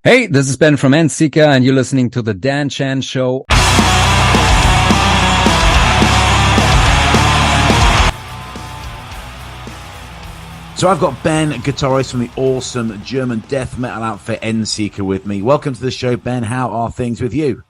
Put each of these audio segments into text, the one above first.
Hey, this is Ben from Endseeker, and you're listening to the Dan Chan Show. So I've got Ben, guitarist from the awesome German death metal outfit Endseeker with me. Welcome to the show, Ben. How are things with you?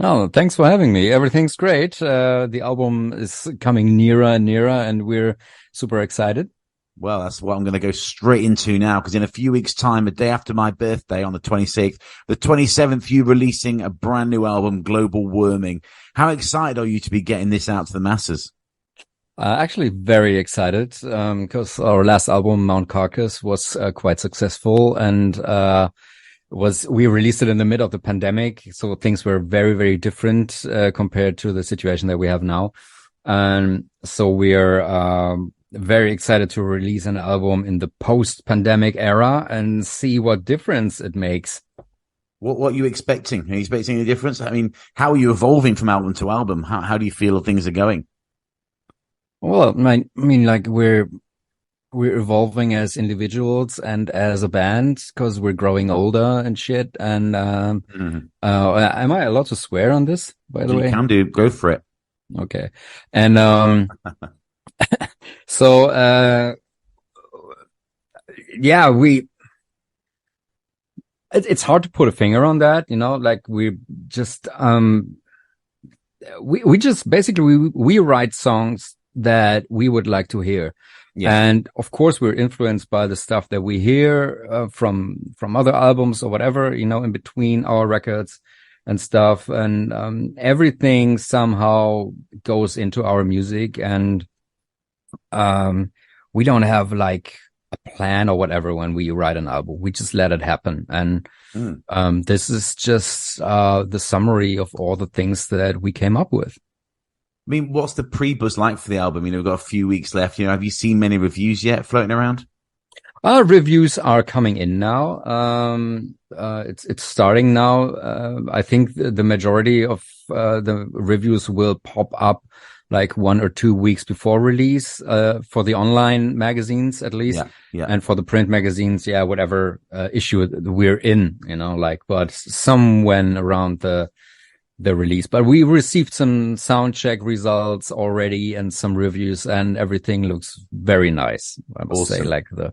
Oh, thanks for having me. Everything's great. The album is coming nearer and nearer, and we're super excited. Well, that's what I'm going to go straight into now, because in a few weeks' time, a day after my birthday on the 26th, the 27th, you're releasing a brand new album, Global Warming. How excited are you to be getting this out to the masses? Actually, very excited, because our last album, Mount Carcass, was quite successful, and we released it in the middle of the pandemic, so things were very, very different compared to the situation that we have now. And so we're very excited to release an album in the post-pandemic era and see what difference it makes. What are you expecting? Are you expecting any difference? I mean, how are you evolving from album to album? How do you feel things are going? Well, I mean, like we're evolving as individuals and as a band because we're growing older and shit. And am I allowed to swear on this, by the way? You can do. Go for it. Okay. And so yeah, it's hard to put a finger on that, you know, like we just we just basically we write songs that we would like to hear. Yeah. And of course we're influenced by the stuff that we hear from other albums or whatever, you know, in between our records and stuff, and everything somehow goes into our music, and we don't have like a plan or whatever when we write an album. We just let it happen. And this is just the summary of all the things that we came up with. I mean, what's the pre-buzz like for the album? You know, we've got a few weeks left. You know, have you seen many reviews yet floating around? Reviews are coming in now. It's starting now. I think the majority of the reviews will pop up like 1 or 2 weeks before release, for the online magazines at least. Yeah. And for the print magazines, yeah, whatever issue we're in, you know, like, but somewhen around the release. But we received some sound check results already and some reviews, and everything looks very nice. I must say, like the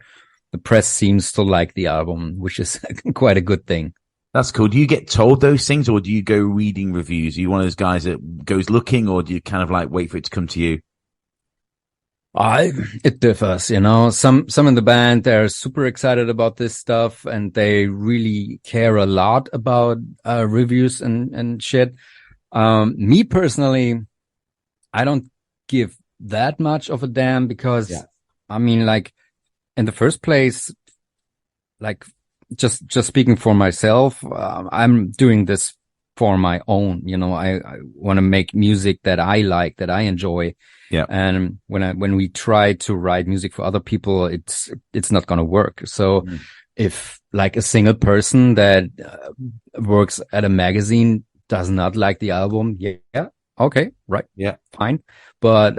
press seems to like the album, which is quite a good thing. That's cool. Do you get told those things, or do you go reading reviews? Are you one of those guys that goes looking, or do you kind of like wait for it to come to you? It differs, you know. Some in the band, they're super excited about this stuff, and they really care a lot about reviews and shit. Me personally, I don't give that much of a damn, because I mean, like, in the first place, like, just speaking for myself, I'm doing this for my own, you know. I want to make music that I like, that I enjoy. Yeah. And when we try to write music for other people, it's not going to work. So if like a single person that works at a magazine does not like the album, yeah, okay, right. Yeah, fine. But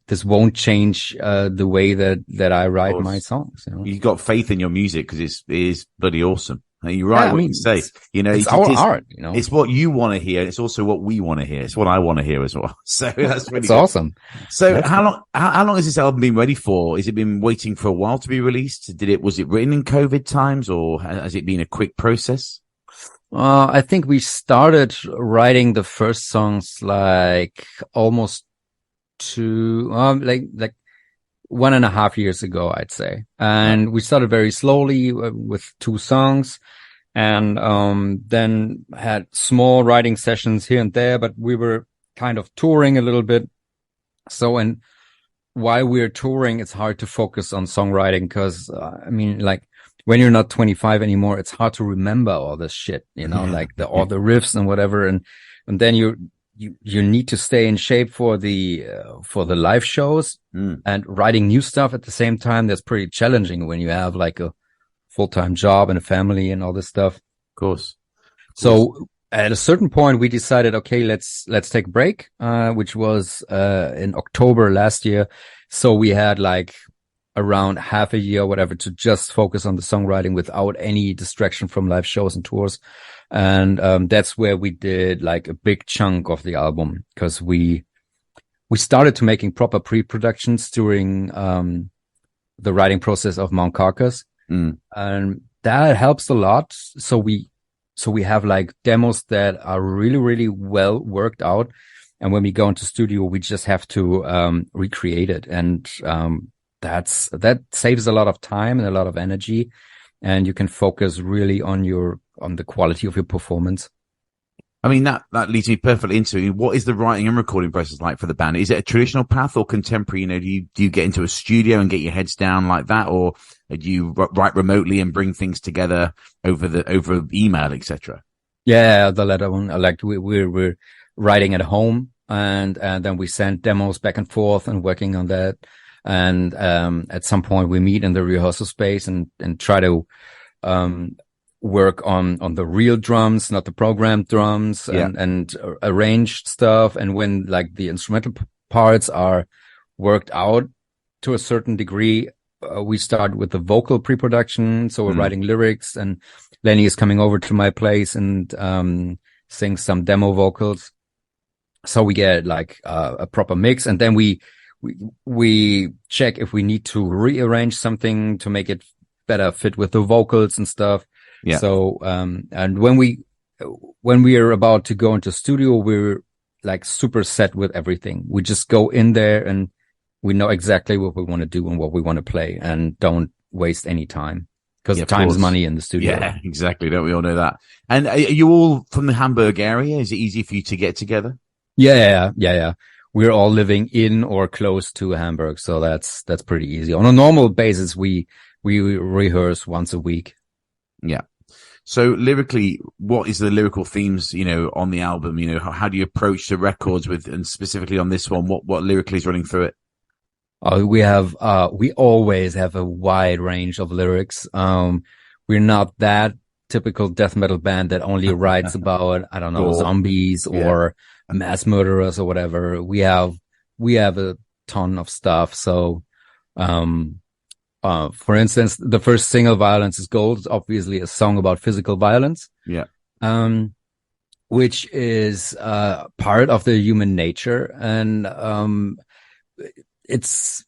this won't change the way that I write my songs. You know? You've got faith in your music because it is bloody awesome. You're right. What you say, you know, it's our art. You know, it's what you want to hear. It's also what we want to hear. It's what I want to hear as well. So that's really awesome. So how long has this album been ready for? Has it been waiting for a while to be released? Was it written in COVID times, or has it been a quick process? I think we started writing the first songs like almost like 1.5 years ago, I'd say. And we started very slowly with 2 songs, and then had small writing sessions here and there, but we were kind of touring a little bit. So, and while we're touring, it's hard to focus on songwriting, because I mean, like, when you're not 25 anymore, it's hard to remember all this shit, you know, like all the riffs and whatever. And then you need to stay in shape for the live shows, and writing new stuff at the same time. That's pretty challenging when you have like a full-time job and a family and all this stuff. Of course. So at a certain point we decided, okay, let's take a break, which was in October last year. So we had like around half a year or whatever to just focus on the songwriting without any distraction from live shows and tours. And that's where we did like a big chunk of the album, because we started to making proper pre-productions during the writing process of Mount Carcass. And that helps a lot. So we have like demos that are really, really well worked out. And when we go into studio, we just have to recreate it. And that saves a lot of time and a lot of energy. And you can focus really on the quality of your performance. I mean, that leads me perfectly into what is the writing and recording process like for the band? Is it a traditional path or contemporary? You know, do you get into a studio and get your heads down like that, or do you write remotely and bring things together over email, etc.? Yeah, the latter one. Like we're writing at home, and then we send demos back and forth and working on that. And at some point we meet in the rehearsal space and try to work on the real drums, not the programmed drums, and arranged stuff. And when like the instrumental parts are worked out to a certain degree, we start with the vocal pre-production. So we're writing lyrics, and Lenny is coming over to my place and sings some demo vocals. So we get like a proper mix, and then we check if we need to rearrange something to make it better fit with the vocals and stuff. Yeah. So, and when we are about to go into studio, we're like super set with everything. We just go in there and we know exactly what we want to do and what we want to play, and don't waste any time, because time is money in the studio. Yeah, exactly. Don't we all know that? And are you all from the Hamburg area? Is it easy for you to get together? Yeah. We're all living in or close to Hamburg, so that's pretty easy. On a normal basis, we rehearse once a week. Yeah. So lyrically, what is the lyrical themes, you know, on the album? You know, how do you approach the records with, and specifically on this one, what lyrically is running through it? We always have a wide range of lyrics. We're not that typical death metal band that only writes about, I don't know, zombies or mass murderers or whatever. We have a ton of stuff. So, for instance, the first single, Violence is Gold, is obviously a song about physical violence. Yeah. Which is, part of the human nature. And, it's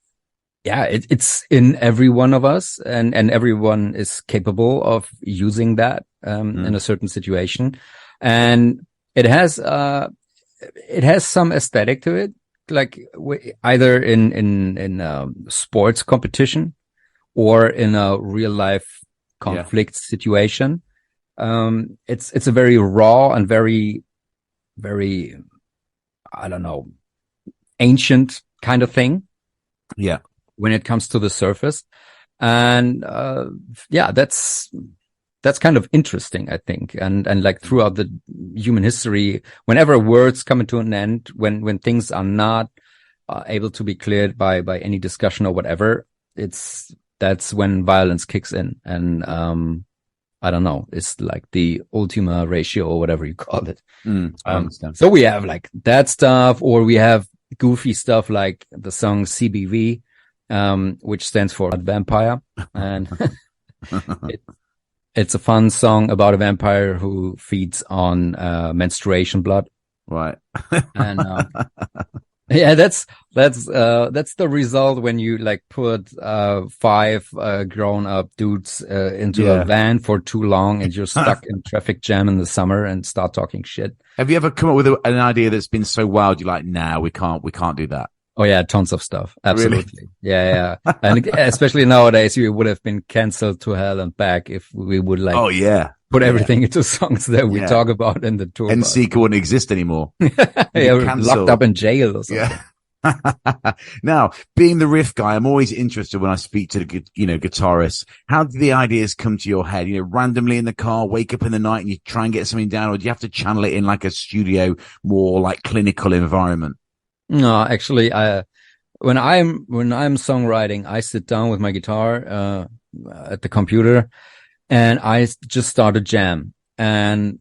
in every one of us, and everyone is capable of using that, in a certain situation. And it has some aesthetic to it, like either in sports competition or in a real life conflict situation. It's a very raw and very, very, I don't know, ancient kind of thing. Yeah. When it comes to the surface. And, that's kind of interesting, I think. And like throughout the human history, whenever words come into an end, when things are not able to be cleared by any discussion or whatever, that's when violence kicks in. And, I don't know, it's like the ultima ratio or whatever you call it. I understand. So we have like that stuff, or we have goofy stuff like the song CBV, which stands for vampire. And it's a fun song about a vampire who feeds on menstruation blood. Right. And that's the result when you like put 5 grown up dudes into a van for too long, and you're stuck in traffic jam in the summer and start talking shit. Have you ever come up with an idea that's been so wild you're like, nah, we can't do that? Oh yeah, tons of stuff. Absolutely. Really? Yeah. And especially nowadays, we would have been canceled to hell and back if we would like put everything into songs that we talk about in the tour. Endseeker wouldn't exist anymore. Locked up in jail or something. Yeah. Now, being the riff guy, I'm always interested when I speak to the, guitarists. How do the ideas come to your head? Randomly in the car, wake up in the night and you try and get something down, or do you have to channel it in like a studio, more like clinical environment? No, actually, when I'm songwriting, I sit down with my guitar, at the computer, and I just start a jam. And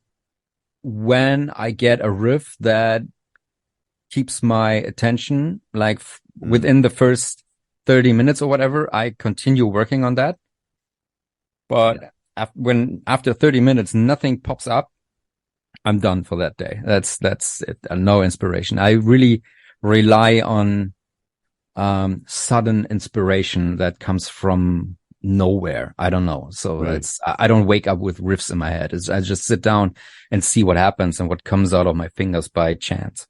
when I get a riff that keeps my attention, like within the first 30 minutes or whatever, I continue working on that. But after 30 minutes, nothing pops up, I'm done for that day. That's it. No inspiration. I really rely on sudden inspiration that comes from nowhere. I don't know. So I don't wake up with riffs in my head. I just sit down and see what happens and what comes out of my fingers by chance.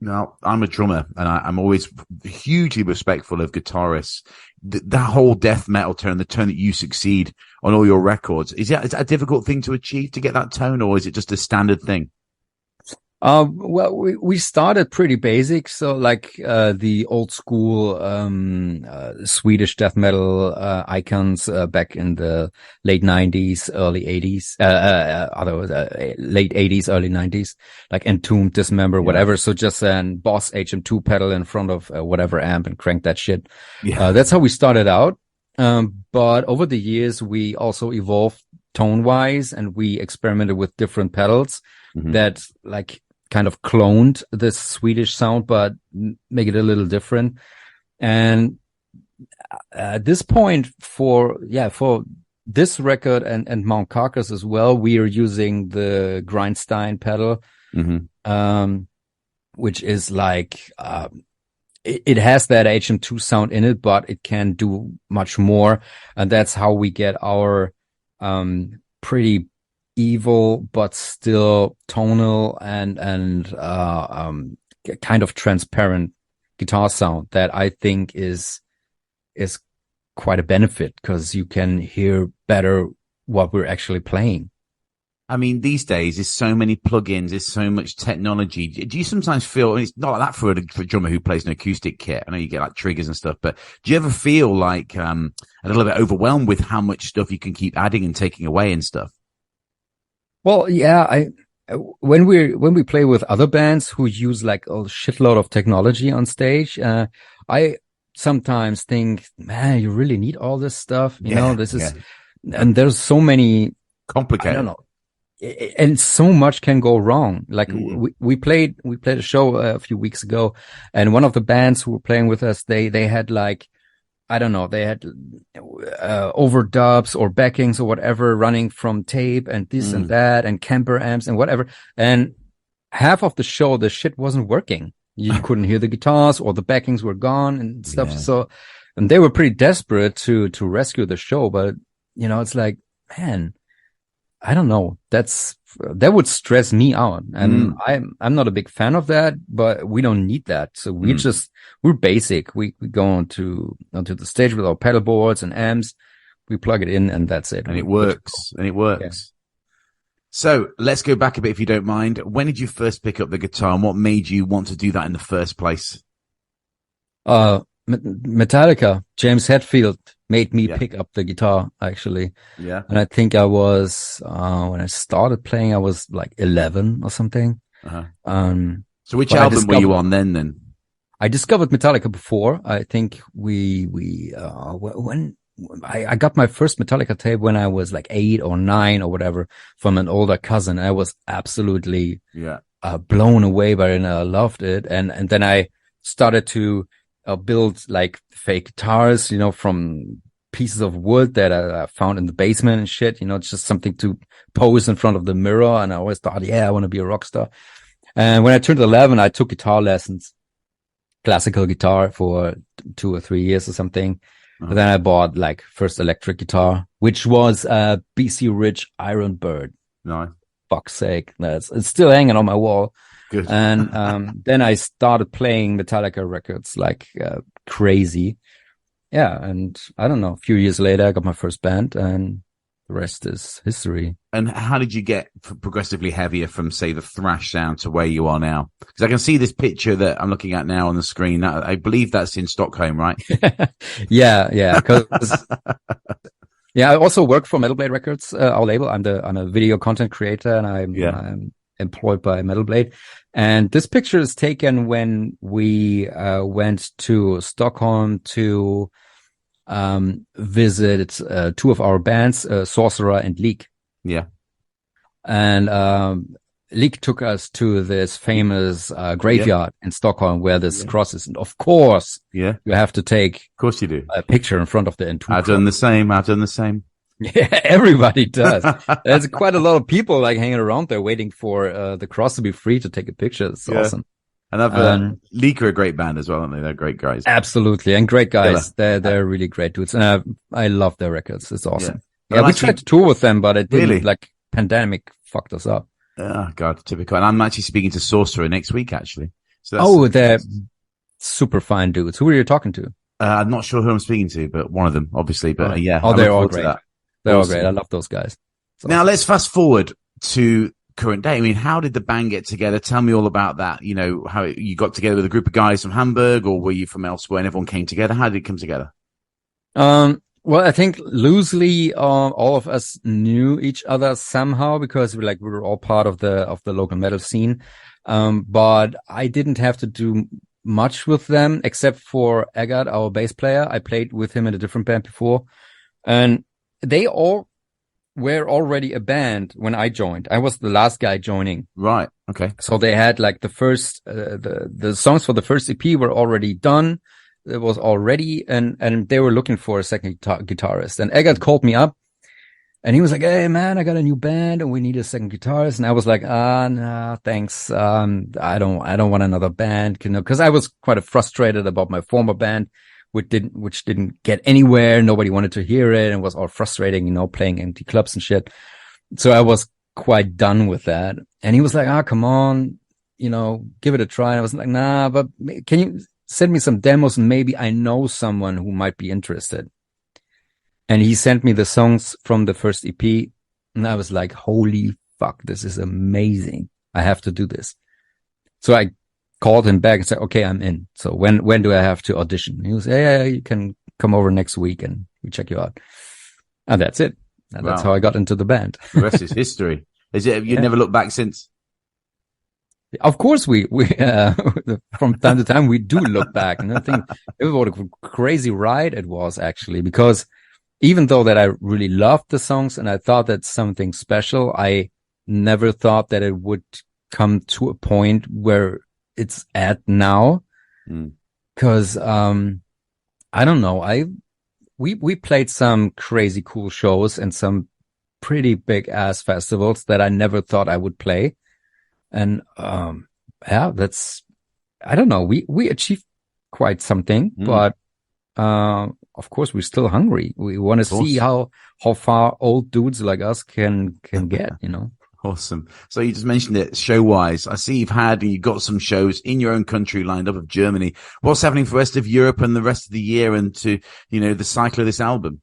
Now, I'm a drummer, and I'm always hugely respectful of guitarists. That whole death metal tone, the tone that you succeed on all your records, is that a difficult thing to achieve, to get that tone, or is it just a standard thing? Well, we started pretty basic. So like, the old school, Swedish death metal, icons, back in the late 90s, early 80s, late 80s, early 90s, like Entombed, Dismember, whatever. So just an Boss HM2 pedal in front of whatever amp and crank that shit. That's how we started out. But over the years, we also evolved tone wise, and we experimented with different pedals that like kind of cloned this Swedish sound, but make it a little different. And at this point, for this record and Mount Carcass as well, we are using the Grindstein pedal, which is like, it has that HM2 sound in it, but it can do much more. And that's how we get our, pretty evil, but still tonal and kind of transparent guitar sound that I think is quite a benefit, because you can hear better what we're actually playing. I mean, these days there's so many plugins, there's so much technology. Do you sometimes feel, and it's not like that for a drummer who plays an acoustic kit, I know you get like triggers and stuff, but do you ever feel like a little bit overwhelmed with how much stuff you can keep adding and taking away and stuff? Well, yeah, when we play with other bands who use like a shitload of technology on stage, I sometimes think, man, you really need all this stuff. You know, this is, and there's so many complicated. I don't know, and so much can go wrong. Like we played a show a few weeks ago, and one of the bands who were playing with us, they had like, I don't know, they had overdubs or backings or whatever running from tape and this and that and Kemper amps and whatever. And half of the show, the shit wasn't working. You couldn't hear the guitars, or the backings were gone and stuff. So, and they were pretty desperate to rescue the show. But, you know, it's like, man, I don't know. That would stress me out. And I'm not a big fan of that, but we don't need that. So we're basic. We go onto the stage with our pedal boards and amps. We plug it in, and that's it. And it works. Yeah. So let's go back a bit, if you don't mind. When did you first pick up the guitar, and what made you want to do that in the first place? Metallica. James Hetfield made me pick up the guitar, actually. Yeah. And I think I was, when I started playing, I was like 11 or something. So which album were you on then? I discovered Metallica before. I think when I got my first Metallica tape when I was like 8 or 9 or whatever from an older cousin. I was absolutely blown away by it, and I loved it. And then I started to build like fake guitars, you know, from pieces of wood that I found in the basement and shit. You know, it's just something to pose in front of the mirror. And I always thought, I want to be a rock star. And when I turned 11, I took guitar lessons, classical guitar, for 2 or 3 years or something. And then I bought like first electric guitar, which was a BC Rich Iron Bird. Nice. Fuck's sake. It's still hanging on my wall. Good. And then I started playing Metallica records like crazy. Yeah, and I don't know, a few years later, I got my first band, and the rest is history. And how did you get progressively heavier from, say, the thrash sound to where you are now? Because I can see this picture that I'm looking at now on the screen. I believe that's in Stockholm, right? Yeah. Cause, I also work for Metal Blade Records, our label. I'm a video content creator, and I'm employed by Metal Blade. And this picture is taken when we went to Stockholm to visit 2 of our bands, Sorcerer and Leak. Yeah. And Leek took us to this famous graveyard in Stockholm where this cross is. And of course, you have to take of course you do. A picture in front of the Entombed. I've done the same. Yeah, everybody does. There's quite a lot of people like hanging around there waiting for the cross to be free to take a picture. It's awesome. And Leek are a great band as well, aren't they? They're great guys. Absolutely. And great guys. They're really great dudes. And I love their records. It's awesome. Yeah, we tried to tour with them, but it didn't, like, pandemic fucked us up. Oh, God, typical. And I'm actually speaking to Sorcerer next week, actually. So they're super fine dudes. Who are you talking to? I'm not sure who I'm speaking to, but one of them, obviously. But they're all great. They're all great. I love those guys. Now, let's fast forward to current day. I mean, how did the band get together? Tell me all about that. You know, how you got together with a group of guys from Hamburg, or were you from elsewhere and everyone came together? How did it come together? Well, I think loosely, all of us knew each other somehow because we were all part of the local metal scene. But I didn't have to do much with them except for Eggert, our bass player. I played with him in a different band before, and they all were already a band when I joined. I was the last guy joining. Right. Okay. So they had like the first, the songs for the first EP were already done. It was all ready, and they were looking for a second guitarist. And Eggert called me up and he was like, "Hey man, I got a new band and we need a second guitarist." And I was like, "Nah, thanks. I don't want another band," cause I was quite frustrated about my former band, which didn't get anywhere. Nobody wanted to hear it and was all frustrating, playing empty clubs and shit. So I was quite done with that. And he was like, "Come on, give it a try." And I was like, "Nah, but can you send me some demos and maybe I know someone who might be interested." And he sent me the songs from the first EP and I was like, holy fuck, this is amazing. I have to do this. So I called him back and said, "Okay, I'm in. So when do I have to audition?" He was, "Yeah, you can come over next week and we check you out." And that's it. And that's how I got into the band. The rest is history. You never looked back since? Of course, we from time to time we do look back, and I think what a crazy ride it was actually, because even though that I really loved the songs and I thought that's something special, I never thought that it would come to a point where it's at now. Cause, I don't know. We played some crazy cool shows and some pretty big ass festivals that I never thought I would play. And, that's, I don't know. We achieved quite something, but, of course we're still hungry. We want to see how far old dudes like us can get, Awesome. So you just mentioned it show wise. I see you got some shows in your own country lined up of Germany. What's happening for the rest of Europe and the rest of the year and to, the cycle of this album?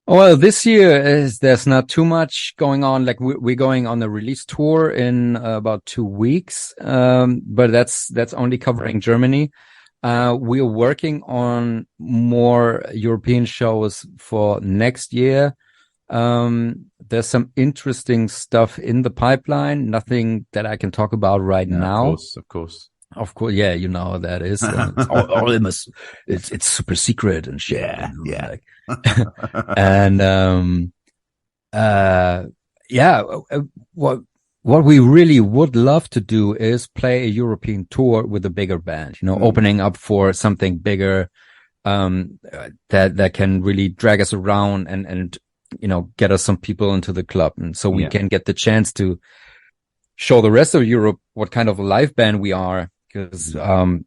Well, this year there's not too much going on. Like we're going on a release tour in about 2 weeks. But that's only covering Germany. We're working on more European shows for next year. There's some interesting stuff in the pipeline. Nothing that I can talk about right now. Of course. Yeah, you know how that is. It's super secret and shit. Yeah. And, what we really would love to do is play a European tour with a bigger band, opening up for something bigger, that can really drag us around and, get us some people into the club. And so we can get the chance to show the rest of Europe what kind of a live band we are. Because,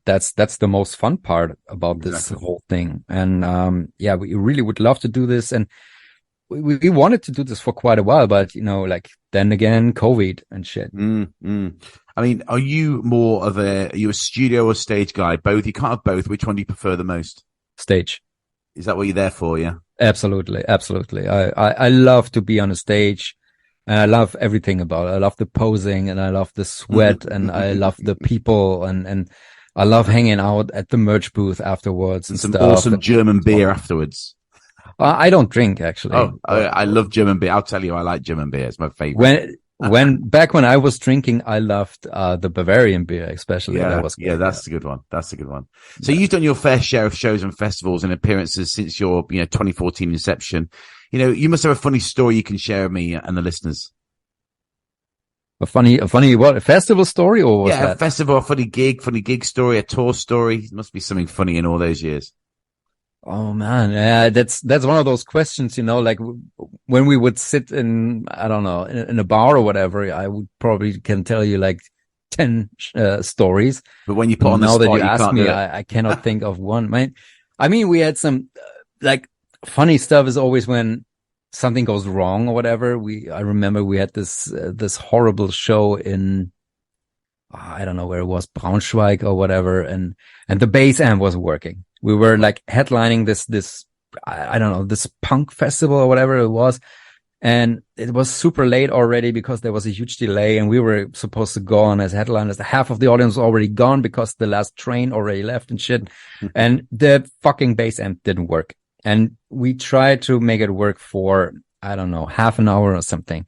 that's the most fun part about this whole thing. And, we really would love to do this. And we wanted to do this for quite a while, but, then again, COVID and shit. I mean, are you are you a studio or stage guy? Both? You can't have both. Which one do you prefer the most? Stage. Is that what you're there for? Yeah. Absolutely. I love to be on a stage. And I love everything about it. I love the posing and I love the sweat and I love the people and I love hanging out at the merch booth afwenafterwards and some stuff. Awesome German beer afterwards. I don't drink actually. Oh, I love German beer. I'll tell you, I like German beer. It's my favorite. Back when I was drinking, I loved, the Bavarian beer, especially. Yeah. That was great, that's a good one. That's a good one. So you've done your fair share of shows and festivals and appearances since your, 2014 inception. You must have a funny story you can share with me and the listeners. A funny what? A festival story, or was Yeah, a that? festival, a funny gig story, a tour story. There must be something funny in all those years. Oh man, yeah, that's one of those questions, like when we would sit in, I don't know, in a bar or whatever, I would probably can tell you like 10 stories. But when you put on the Now that spot, you you ask can't me, do it. I cannot think of one. I mean, we had some like funny stuff is always when something goes wrong or whatever. I remember we had this horrible show in, I don't know where it was, Braunschweig or whatever, and the bass amp wasn't working. We were like headlining this I don't know, this punk festival or whatever it was, and it was super late already because there was a huge delay, and we were supposed to go on as headliners. Half of the audience was already gone because the last train already left and shit, and the fucking bass amp didn't work. And we tried to make it work for, I don't know, half an hour or something.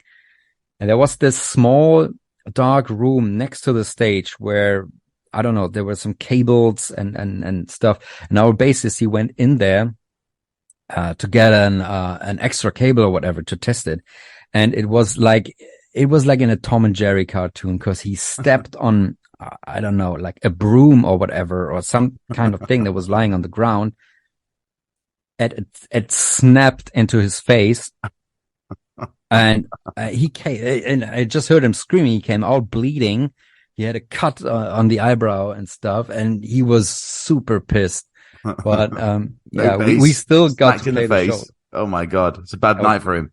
And there was this small dark room next to the stage where, I don't know, there were some cables and stuff. And our bassist, he went in there to get an extra cable or whatever to test it. And it was like in a Tom and Jerry cartoon, because he stepped on, I don't know, like a broom or whatever, or some kind of thing that was lying on the ground. And it snapped into his face. And he came, and I just heard him screaming. He came out bleeding. He had a cut on the eyebrow and stuff, and he was super pissed. But yeah, we still got to play the show. Oh my God, it's a bad night for him.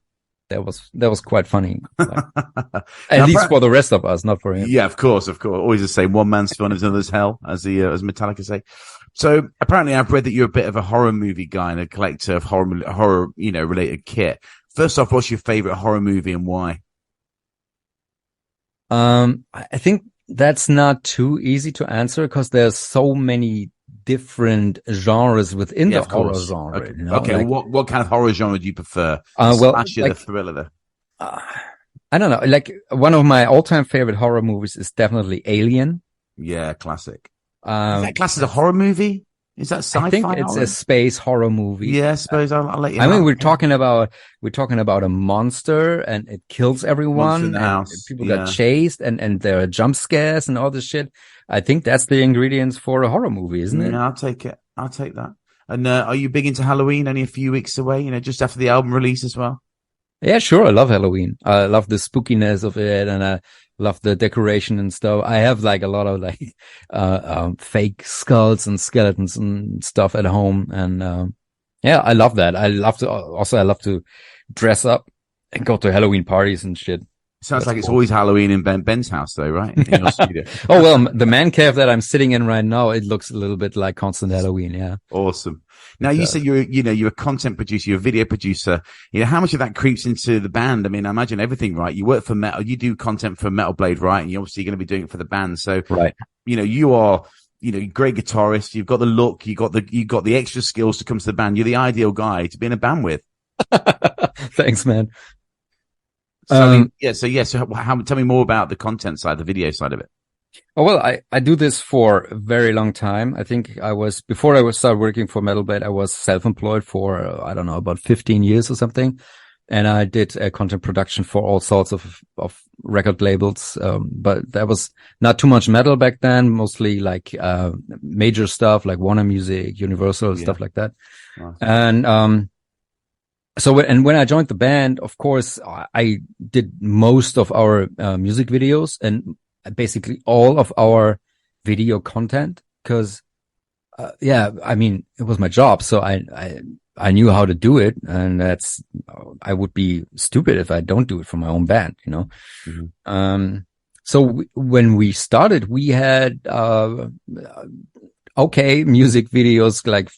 That was quite funny. At least for the rest of us, not for him. Yeah, of course. Always the same. One man's fun is another's hell, as Metallica say. So apparently, I've read that you're a bit of a horror movie guy and a collector of horror, related kit. First off, what's your favorite horror movie and why? I think that's not too easy to answer because there's so many different genres within the horror genre. Okay, like, what kind of horror genre do you prefer? Slasher, the thriller. I don't know. Like, one of my all-time favorite horror movies is definitely Alien. Yeah, classic. Is that classed as a horror movie? Is that sci-fi? I think it's a space horror movie. Yeah, I suppose I'll let you know. I mean, we're talking about a monster, and it kills everyone. In the house. People got chased, and there are jump scares and all this shit. I think that's the ingredients for a horror movie, isn't it? Yeah, I'll take it. I'll take that. And are you big into Halloween? Only a few weeks away, just after the album release as well. Yeah, sure. I love Halloween. I love the spookiness of it, and I love the decoration and stuff. I have like a lot of like fake skulls and skeletons and stuff at home, and yeah, I love that. I love to dress up and go to Halloween parties and shit. Sounds like it's always Halloween in Ben's house, though, right? In your studio. Oh, well, the man cave that I'm sitting in right now, it looks a little bit like constant Halloween. Yeah. Awesome. Now, you said you're a content producer, you're a video producer. How much of that creeps into the band? I mean, I imagine everything, right? You work for Metal, you do content for Metal Blade, right? And you're obviously going to be doing it for the band. So, right. You are, great guitarist. You've got the look, you got the extra skills to come to the band. You're the ideal guy to be in a band with. Thanks, man. So, tell me more about the content side, the video side of it. Oh, well, I do this for a very long time. I think before I started working for Metal Blade, I was self-employed for, I don't know, about 15 years or something. And I did content production for all sorts of record labels. But that was not too much metal back then, mostly like, major stuff like Warner Music, Universal, stuff like that. Awesome. And, so when I joined the band, of course, I did most of our music videos and basically all of our video content because, I mean, it was my job. So I knew how to do it, and I would be stupid if I don't do it for my own band, Mm-hmm. So when we started, we had, okay, music videos like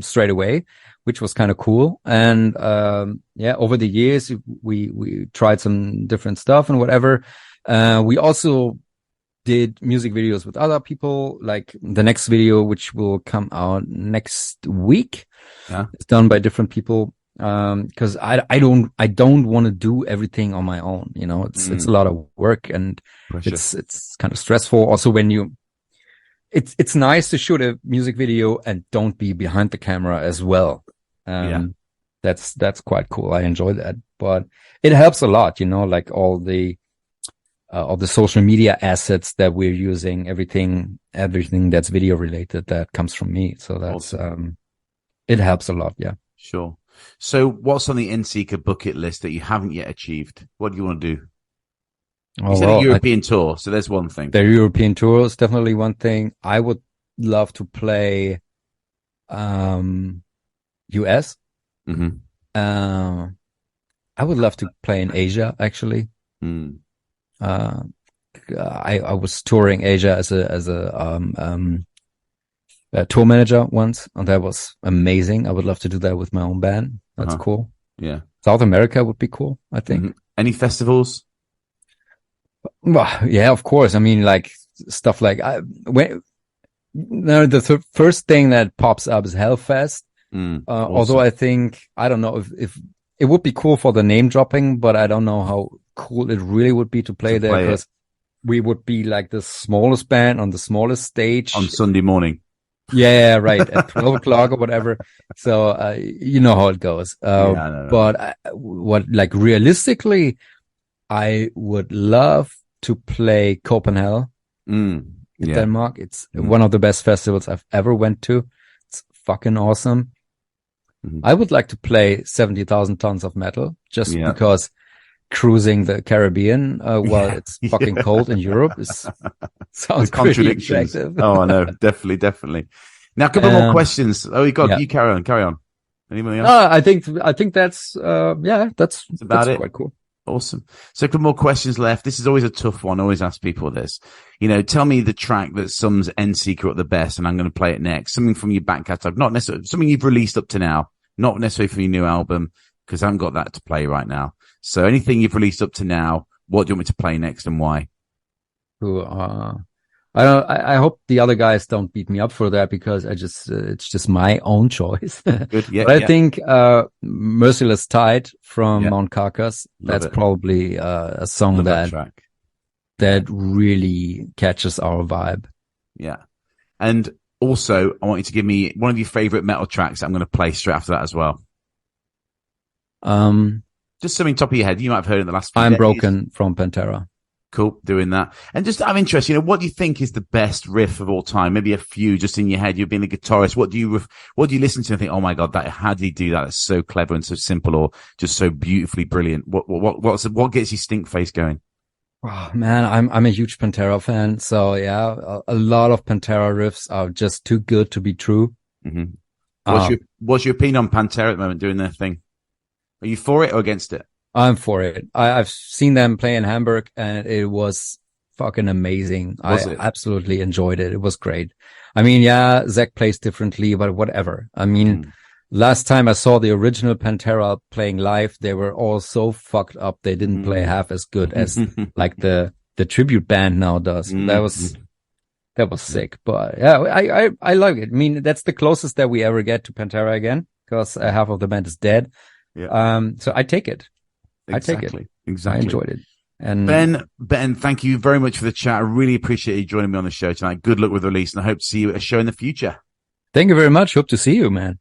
straight away, which was kind of cool. And, over the years, we tried some different stuff and whatever. We also did music videos with other people, like the next video, which will come out next week. Yeah. It's done by different people. Cause I don't want to do everything on my own. It's a lot of work, and it's kind of stressful. Also, when it's nice to shoot a music video and don't be behind the camera as well. That's quite cool. I enjoy that, but it helps a lot, like all the, all the social media assets that we're using, everything that's video related, that comes from me. So that's, Awesome. it helps a lot. Yeah. Sure. So what's on the Endseeker bucket list that you haven't yet achieved? What do you want to do? You said a European tour, so there's one thing. The European tour is definitely one thing. I would love to play US. Mm-hmm. I would love to play in Asia, actually. Mm. I was touring Asia as a tour manager once, and that was amazing. I would love to do that with my own band. That's cool. Yeah. South America would be cool, I think. Mm-hmm. Any festivals? Well, yeah, of course. I mean, like stuff like the first thing that pops up is Hellfest. Awesome. Although I think, I don't know if it would be cool for the name dropping, but I don't know how cool it really would be to play there, because we would be like the smallest band on the smallest stage on Sunday morning. Yeah, right. At 12 o'clock or whatever. So, you know how it goes. No. But like realistically, I would love to play Copenhagen in Denmark. It's one of the best festivals I've ever went to. It's fucking awesome. Mm-hmm. I would like to play 70,000 tons of metal just because cruising the Caribbean while it's fucking cold in Europe sounds pretty attractive. Oh, I know. Definitely. Now, a couple more questions. Oh, you carry on. Anybody else? I think that's about it. Quite cool. Awesome. So a couple more questions left. This is always a tough one. I always ask people this. Tell me the track that sums Endseeker up the best, and I'm going to play it next. Something from your back catalogue, not necessarily something you've released up to now, not necessarily from your new album, because I haven't got that to play right now. So anything you've released up to now, what do you want me to play next and why? I hope the other guys don't beat me up for that, because it's just my own choice. Good. Yeah. But I think, Merciless Tide from Mount Carcass, that's probably, a song that really catches our vibe. Yeah. And also, I want you to give me one of your favorite metal tracks. I'm going to play straight after that as well. Just something top of your head. You might have heard it in the last few days. Broken from Pantera. Cool, doing that. And just out of interest, what do you think is the best riff of all time? Maybe a few just in your head. You've been a guitarist. What do you listen to and think, oh my God, how did he do that? That's so clever and so simple, or just so beautifully brilliant. What gets your stink face going? Oh man, I'm a huge Pantera fan. So yeah, a lot of Pantera riffs are just too good to be true. Mm-hmm. What's your opinion on Pantera at the moment doing their thing? Are you for it or against it? I'm for it. I've seen them play in Hamburg, and it was fucking amazing. I absolutely enjoyed it. It was great. I mean, yeah, Zach plays differently, but whatever. I mean, last time I saw the original Pantera playing live, they were all so fucked up. They didn't play half as good as like the tribute band now does. That was sick. But yeah, I like it. I mean, that's the closest that we ever get to Pantera again, because half of the band is dead. Yeah. So I take it. Exactly. I enjoyed it. And Ben, thank you very much for the chat. I really appreciate you joining me on the show tonight. Good luck with the release, and I hope to see you at a show in the future. Thank you very much. Hope to see you, man.